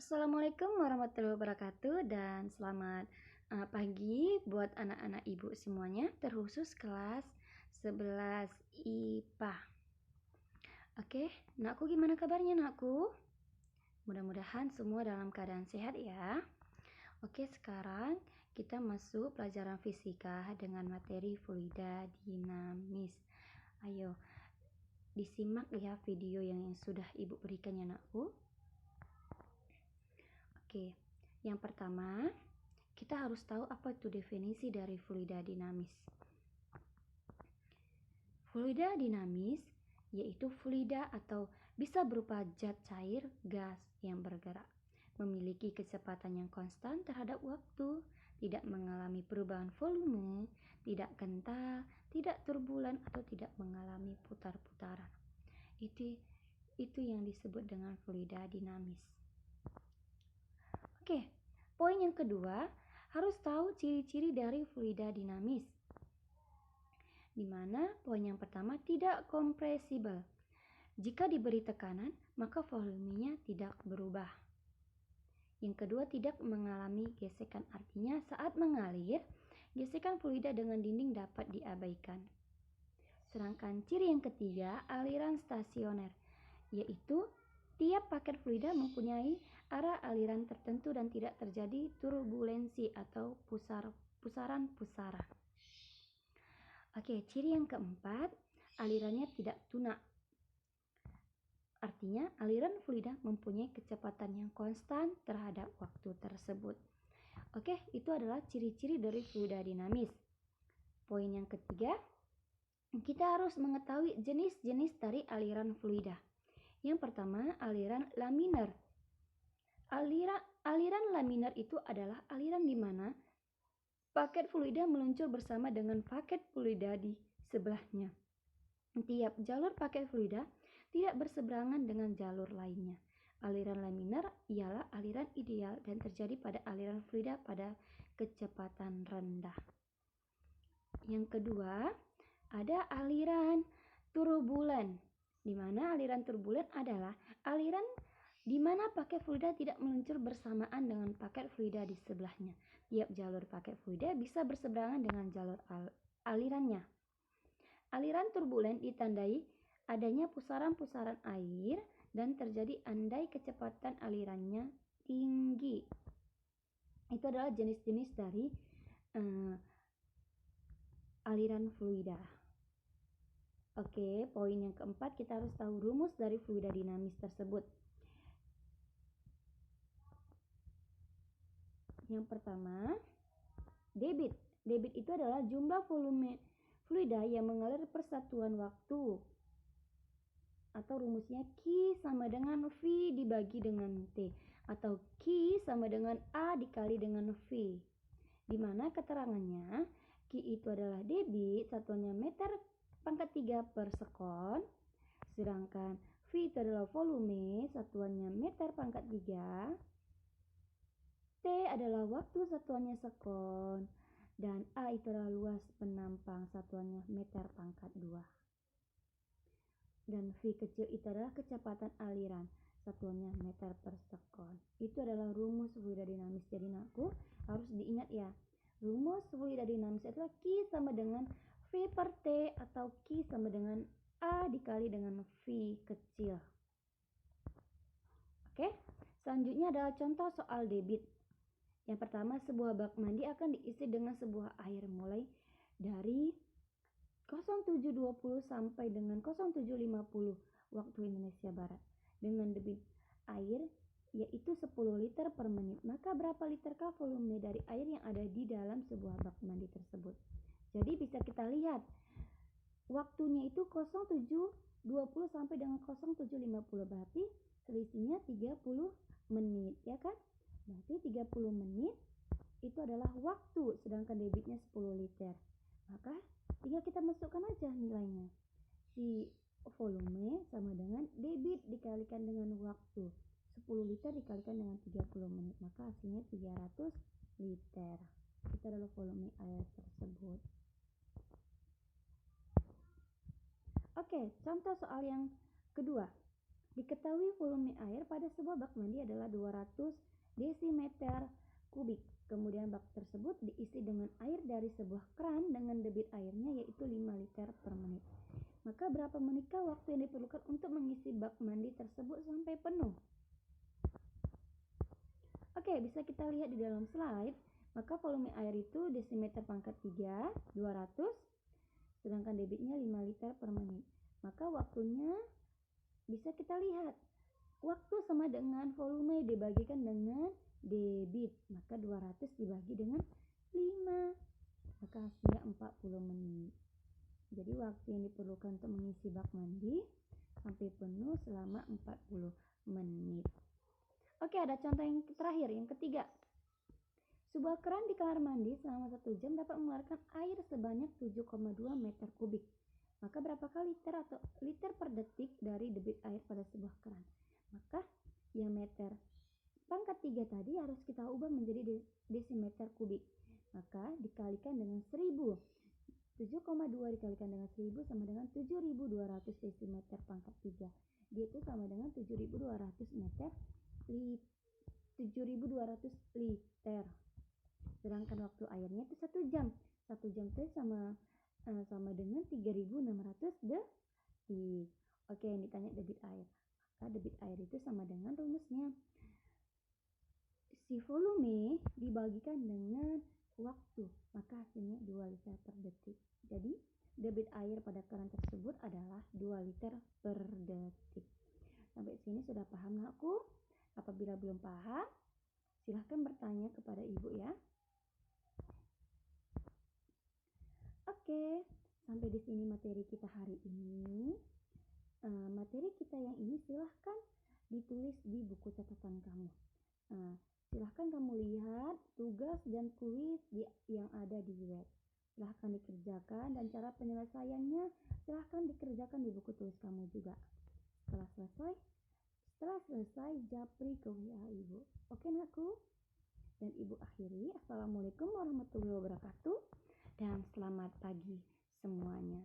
Assalamualaikum warahmatullahi wabarakatuh dan selamat pagi buat anak-anak ibu semuanya, terkhusus kelas 11 IPA. Oke, nakku gimana kabarnya nakku? Mudah-mudahan semua dalam keadaan sehat ya. Oke, sekarang kita masuk pelajaran fisika dengan materi fluida dinamis. Ayo, disimak ya video yang sudah ibu berikan ya nakku. Oke, yang pertama kita harus tahu apa itu definisi dari fluida dinamis. Fluida dinamis yaitu fluida atau bisa berupa zat cair, gas yang bergerak, memiliki kecepatan yang konstan terhadap waktu, tidak mengalami perubahan volume, tidak kental, tidak turbulen atau tidak mengalami putar-putaran. Itu yang disebut dengan fluida dinamis. Oke, poin yang kedua, harus tahu ciri-ciri dari fluida dinamis. Di mana poin yang pertama tidak kompresibel. Jika diberi tekanan, maka volumenya tidak berubah. Yang kedua, tidak mengalami gesekan. Artinya saat mengalir, gesekan fluida dengan dinding dapat diabaikan. Sedangkan ciri yang ketiga, aliran stasioner, yaitu tiap paket fluida mempunyai arah aliran tertentu dan tidak terjadi turbulensi atau pusaran-pusaran. Oke, ciri yang keempat, alirannya tidak tunak. Artinya, aliran fluida mempunyai kecepatan yang konstan terhadap waktu tersebut. Oke, itu adalah ciri-ciri dari fluida dinamis. Poin yang ketiga, kita harus mengetahui jenis-jenis dari aliran fluida. Yang pertama, aliran laminar. Aliran laminar itu adalah aliran di mana paket fluida meluncur bersama dengan paket fluida di sebelahnya. Tiap jalur paket fluida tidak berseberangan dengan jalur lainnya. Aliran laminar ialah aliran ideal dan terjadi pada aliran fluida pada kecepatan rendah. Yang kedua, ada aliran turbulen, di mana aliran turbulen adalah aliran di mana paket fluida tidak meluncur bersamaan dengan paket fluida di sebelahnya. Tiap jalur paket fluida bisa berseberangan dengan jalur alirannya. Aliran turbulen ditandai adanya pusaran-pusaran air dan terjadi andai kecepatan alirannya tinggi. Itu adalah jenis-jenis dari aliran fluida. Oke, poin yang keempat, kita harus tahu rumus dari fluida dinamis tersebut. Yang pertama, debit. Debit itu adalah jumlah volume fluida yang mengalir persatuan waktu. Atau rumusnya Q sama dengan V dibagi dengan T. Atau Q sama dengan A dikali dengan V. Di mana keterangannya, Q itu adalah debit, satuannya meter pangkat 3 per sekon. Sedangkan V itu adalah volume, satuannya meter pangkat 3. T adalah waktu, satuannya sekon, dan A itu adalah luas penampang, satuannya meter pangkat 2. Dan V kecil itu adalah kecepatan aliran, satuannya meter per sekon. Itu adalah rumus fluida dinamis. Jadi nakku harus diingat ya. Rumus fluida dinamis adalah Q sama dengan V per T atau Q sama dengan A dikali dengan V kecil. Oke, selanjutnya adalah contoh soal debit. Yang pertama, sebuah bak mandi akan diisi dengan sebuah air mulai dari 07.20 sampai dengan 07.50 waktu Indonesia Barat dengan debit air yaitu 10 liter per menit. Maka berapa literkah volume dari air yang ada di dalam sebuah bak mandi tersebut? Jadi bisa kita lihat waktunya itu 07.20 sampai dengan 07.50, berarti selisihnya 30 menit ya kan? Berarti 30 menit itu adalah waktu, sedangkan debitnya 10 liter. Maka tinggal kita masukkan aja nilainya. Si volume sama dengan debit dikalikan dengan waktu. 10 liter dikalikan dengan 30 menit. Maka hasilnya 300 liter. Itu adalah volume air tersebut. Oke, contoh soal yang kedua. Diketahui volume air pada sebuah bak mandi adalah 200 desimeter kubik. Kemudian bak tersebut diisi dengan air dari sebuah keran dengan debit airnya yaitu 5 liter per menit. Maka berapa menitkah waktu yang diperlukan untuk mengisi bak mandi tersebut sampai penuh? Oke, bisa kita lihat di dalam slide. Maka volume air itu desimeter pangkat 3, 200, sedangkan debitnya 5 liter per menit. Maka waktunya bisa kita lihat. Waktu sama dengan volume dibagikan dengan debit. Maka 200 dibagi dengan 5. Maka hasilnya 40 menit. Jadi waktu yang diperlukan untuk mengisi bak mandi sampai penuh selama 40 menit. Oke, ada contoh yang terakhir, yang ketiga. Sebuah keran di kamar mandi selama 1 jam dapat mengeluarkan air sebanyak 7,2 meter kubik. Maka berapa kali liter per detik dari debit air pada sebuah keran? Maka yang meter pangkat 3 tadi harus kita ubah menjadi desimeter kubik. Maka dikalikan dengan 1000. 7,2 dikalikan dengan 1000 sama dengan 7200 desimeter pangkat 3. Dia itu sama dengan 7200 meter 7200 liter. Sedangkan waktu airnya itu 1 jam. 1 jam itu sama dengan 3600 detik. Oke, yang ditanya debit air. Maka debit air itu sama dengan rumusnya. Si volume dibagikan dengan waktu, maka hasilnya 2 liter per detik. Jadi, debit air pada keran tersebut adalah 2 liter per detik. Sampai sini sudah paham aku? Apabila belum paham, silahkan bertanya kepada ibu ya. Oke, sampai di sini materi kita hari ini. Materi kita yang ini silahkan ditulis di buku catatan kamu. Silahkan kamu lihat tugas dan kuis yang ada di web. Silahkan dikerjakan dan cara penyelesaiannya silahkan dikerjakan di buku tulis kamu juga. Setelah selesai japri ke WA ibu. Oke nakku? Dan ibu akhiri. Assalamualaikum warahmatullahi wabarakatuh dan selamat pagi semuanya.